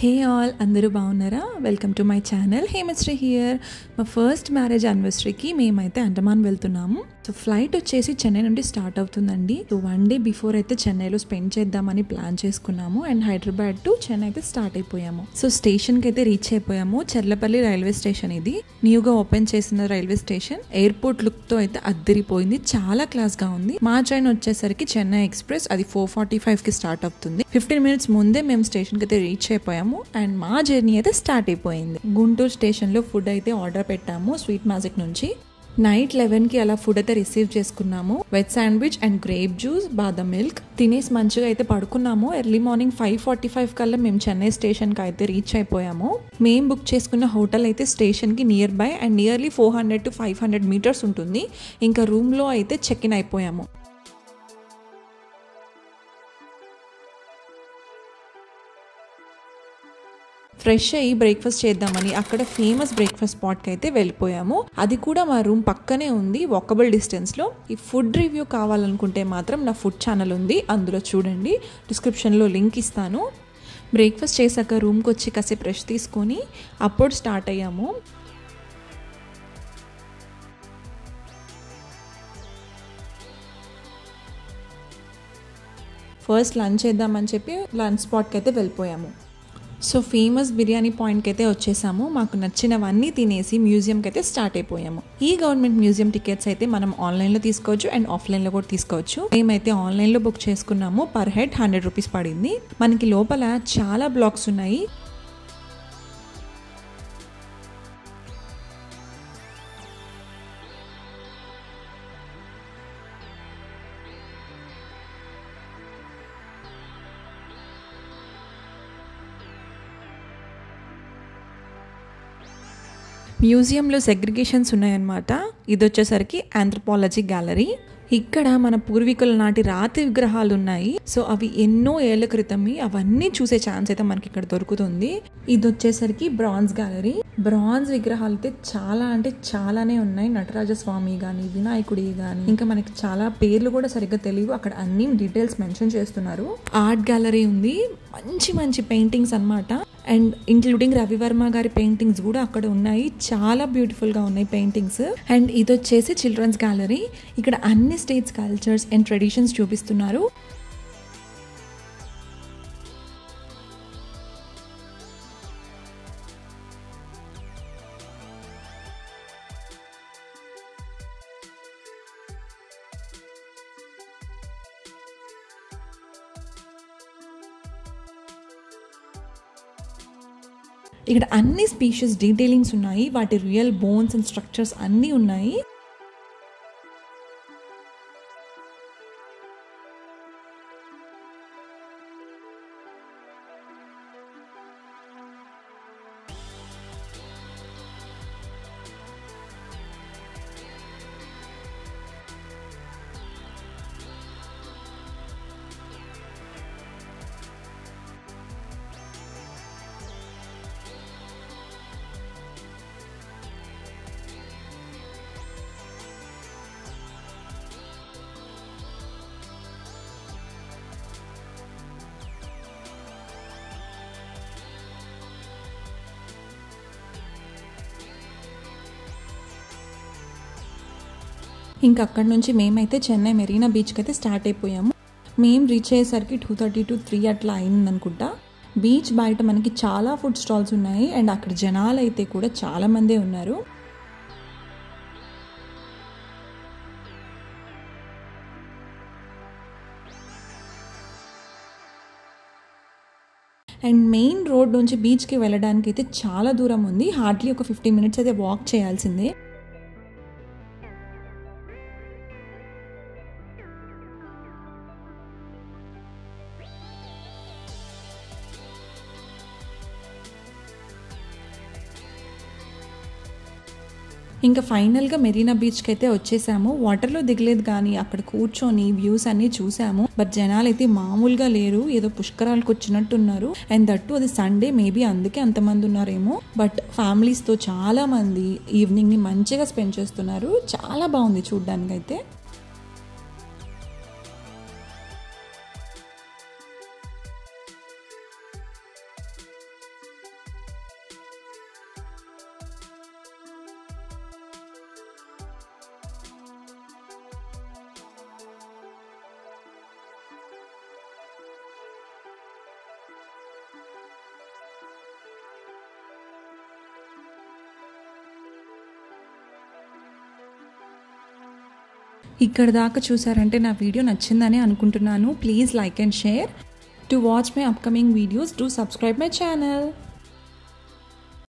Hey all, అందరూ బాగున్నారా? Welcome to my channel. Hemasri here. మా ఫస్ట్ మ్యారేజ్ యానివర్సరీకి మేమైతే అండమాన్ వెళ్తున్నాము. సో ఫ్లైట్ వచ్చేసి చెన్నై నుండి స్టార్ట్ అవుతుందండి. సో 1 డే బిఫోర్ అయితే చెన్నైలో స్పెండ్ చేద్దామని ప్లాన్ చేసుకున్నాము అండ్ హైదరాబాద్ టు చెన్నై అయితే స్టార్ట్ అయిపోయాము. సో స్టేషన్కి అయితే రీచ్ అయిపోయాము. చెర్లపల్లి రైల్వే స్టేషన్ ఇది. న్యూగా ఓపెన్ చేసిన రైల్వే స్టేషన్. ఎయిర్పోర్ట్ లుక్తో అయితే అద్దరిపోయింది. చాలా క్లాస్గా ఉంది. మా ట్రైన్ వచ్చేసరికి చెన్నై ఎక్స్ప్రెస్. అది 4:45కి స్టార్ట్ అవుతుంది. 15 మినిట్స్ ముందే మేము స్టేషన్కి అయితే రీచ్ అయిపోయాము అండ్ మా జర్నీ అయితే స్టార్ట్ అయిపోయింది. గుంటూరు స్టేషన్లో ఫుడ్ అయితే ఆర్డర్ పెట్టాము స్వీట్ మ్యాజిక్ నుంచి. నైట్ 11కి అలా ఫుడ్ అయితే రిసీవ్ చేసుకున్నాము. Veg sandwich and grape juice, బాదం మిల్క్ తినేసి మంచిగా అయితే పడుకున్నాము. ఎర్లీ మార్నింగ్ 5:45 కల్లా మేము చెన్నై స్టేషన్కి అయితే రీచ్ అయిపోయాము. మేము బుక్ చేసుకున్న హోటల్ అయితే స్టేషన్కి near by and nearly 400 to 500 metres ఉంటుంది. ఇంకా రూమ్లో అయితే చెక్ ఇన్ అయిపోయాము. ఫ్రెష్ అయ్యి బ్రేక్ఫాస్ట్ చేద్దామని అక్కడ ఫేమస్ బ్రేక్ఫాస్ట్ స్పాట్కి అయితే వెళ్ళిపోయాము. అది కూడా మా రూమ్ పక్కనే ఉంది, వాకబుల్ డిస్టెన్స్లో. ఈ ఫుడ్ రివ్యూ కావాలనుకుంటే మాత్రం నా ఫుడ్ ఛానల్ ఉంది, అందులో చూడండి. డిస్క్రిప్షన్లో లింక్ ఇస్తాను. బ్రేక్ఫాస్ట్ చేశాక రూమ్కి వచ్చి కాసేపు రెస్ట్ తీసుకొని అప్పుడు స్టార్ట్ అయ్యాము. ఫస్ట్ లంచ్ చేద్దామని చెప్పి లంచ్ స్పాట్కి అయితే వెళ్ళిపోయాము. సో ఫేమస్ బిర్యానీ పాయింట్కి అయితే వచ్చేసాము. మాకు నచ్చినవన్నీ తినేసి మ్యూజియంకి అయితే స్టార్ట్ అయిపోయాము. ఈ గవర్నమెంట్ మ్యూజియం టికెట్స్ అయితే మనం ఆన్లైన్లో తీసుకోవచ్చు అండ్ ఆఫ్లైన్లో కూడా తీసుకోవచ్చు. మేమైతే ఆన్లైన్లో బుక్ చేసుకున్నాము. పర్ హెడ్ 100 రూపీస్ పడింది. మనకి లోపల చాలా బ్లాక్స్ ఉన్నాయి. మ్యూజియంలో సెగ్రిగేషన్స్ ఉన్నాయన్నమాట. ఇది వచ్చేసరికి ఆంథ్రోపాలజీ గ్యాలరీ. ఇక్కడ మన పూర్వీకుల నాటి రాతి విగ్రహాలు ఉన్నాయి. సో అవి ఎన్నో ఏళ్ల క్రితమే. అవన్నీ చూసే ఛాన్స్ అయితే మనకి ఇక్కడ దొరుకుతుంది. ఇది వచ్చేసరికి బ్రాంజ్ గ్యాలరీ. బ్రాంజ్ విగ్రహాలు అయితే చాలా అంటే చాలానే ఉన్నాయి. నటరాజ స్వామి కానీ, వినాయకుడి కానీ, ఇంకా మనకి చాలా పేర్లు కూడా సరిగ్గా తెలియవు. అక్కడ అన్ని డీటెయిల్స్ మెన్షన్ చేస్తున్నారు. ఆర్ట్ గ్యాలరీ ఉంది. మంచి మంచి పెయింటింగ్స్ అన్నమాట. అండ్ ఇంక్లూడింగ్ రవివర్మ గారి పెయింటింగ్స్ కూడా అక్కడ ఉన్నాయి. చాలా బ్యూటిఫుల్గా ఉన్నాయి పెయింటింగ్స్. అండ్ ఇది వచ్చేసి చిల్డ్రన్స్ గ్యాలరీ. ఇక్కడ అన్ని స్టేట్స్ కల్చర్స్ అండ్ ట్రెడిషన్స్ చూపిస్తున్నారు. ఇక్కడ అన్ని స్పీషీస్ డీటెయిలింగ్స్ ఉన్నాయి. వాటి రియల్ బోన్స్ అండ్ స్ట్రక్చర్స్ అన్నీ ఉన్నాయి. ఇంకా అక్కడ నుంచి మేమైతే చెన్నై మెరీనా బీచ్కి అయితే స్టార్ట్ అయిపోయాము. మేము రీచ్ అయ్యేసరికి 2:30 to 3 అట్లా అయిందనుకుంటా. బీచ్ బయట మనకి చాలా ఫుడ్ స్టాల్స్ ఉన్నాయి అండ్ అక్కడ జనాలు అయితే కూడా చాలా మందే ఉన్నారు. అండ్ మెయిన్ రోడ్ నుంచి బీచ్కి వెళ్ళడానికి అయితే చాలా దూరం ఉంది. హార్డ్లీ ఒక 15 మినిట్స్ అయితే వాక్ చేయాల్సిందే. ఇంకా ఫైనల్గా మెరీనా బీచ్కి అయితే వచ్చేసాము. వాటర్లో దిగలేదు కానీ అక్కడ కూర్చొని వ్యూస్ అన్నీ చూసాము. బట్ జనాలు అయితే మామూలుగా లేరు, ఏదో పుష్కరాలకు వచ్చినట్టున్నారు. అండ్ దట్టు అది సండే, మేబీ అందుకే అంతమంది ఉన్నారేమో. బట్ ఫ్యామిలీస్తో చాలా మంది ఈవినింగ్ని మంచిగా స్పెండ్ చేస్తున్నారు. చాలా బాగుంది చూడ్డానికి అయితే. ఇక్కడ దాకా చూసారంటే నా వీడియో నచ్చిందని అనుకుంటున్నాను. Please like and share. To watch my upcoming videos, do subscribe my channel.